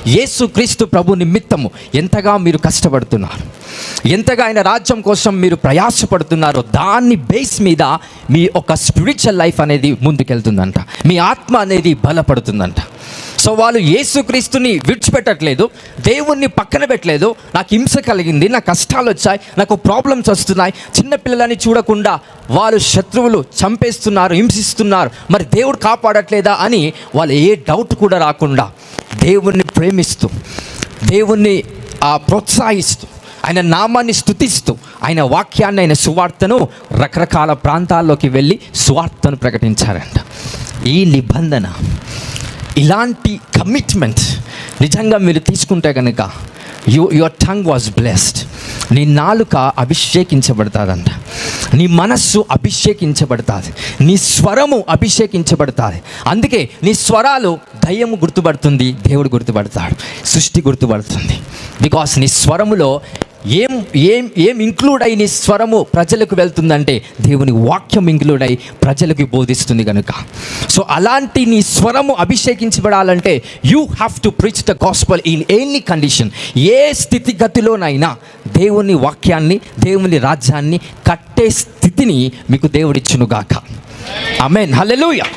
యేసుక్రీస్తు ప్రభు నిమిత్తము ఎంతగా మీరు కష్టపడుతున్నారు, ఎంతగా ఆయన రాజ్యం కోసం మీరు ప్రయాసపడుతున్నారో దాన్ని బేస్ మీద మీ ఒక స్పిరిచువల్ లైఫ్ అనేది ముందుకెళ్తుందంట, మీ ఆత్మ అనేది బలపడుతుందంట. సో వాళ్ళు యేసుక్రీస్తుని విడిచిపెట్టట్లేదు, దేవుణ్ణి పక్కన పెట్టలేదు. నాకు హింస కలిగింది, నాకు కష్టాలు వచ్చాయి, నాకు ప్రాబ్లమ్స్ వస్తున్నాయి, చిన్నపిల్లలని చూడకుండా వాళ్ళు శత్రువులు చంపేస్తున్నారు, హింసిస్తున్నారు, మరి దేవుడు కాపాడట్లేదా అని వాళ్ళు ఏ డౌట్ కూడా రాకుండా దేవుణ్ణి ప్రేమిస్తూ, దేవుణ్ణి ప్రోత్సహిస్తూ, ఆయన నామాన్ని స్తుతిస్తూ, ఆయన వాక్యాన్ని, ఆయన సువార్తను రకరకాల ప్రాంతాల్లోకి వెళ్ళి సువార్తను ప్రకటించారంట. ఈ నిబంధన, ఇలాంటి కమిట్మెంట్ నిజంగా మీరు తీసుకుంటే కనుక యువర్ టంగ్ వాజ్ బ్లెస్డ్. నీ నాలుక అభిషేకించబడుతుందంట, నీ మనస్సు అభిషేకించబడుతుంది, నీ స్వరము అభిషేకించబడుతుంది. అందుకే నీ స్వరాలు దయ్యము గుర్తుపడుతుంది, దేవుడు గుర్తుపడతాడు, సృష్టి గుర్తుపడుతుంది. బికాస్ నీ స్వరములో ఏం ఏం ఏం ఇంక్లూడ్ అయ్యి నీ స్వరము ప్రజలకు వెళ్తుందంటే దేవుని వాక్యం ఇంక్లూడ్ అయ్యి ప్రజలకు బోధిస్తుంది కనుక. సో అలాంటి నీ స్వరము అభిషేకించబడాలంటే you have to preach the gospel in any condition. ఏ స్థితిగతిలోనైనా దేవుని వాక్యాన్ని, దేవుని రాజ్యాన్ని కట్టే స్థితిని మీకు దేవుడిచ్చునుగాక. ఆమేన్, హల్లెలూయా.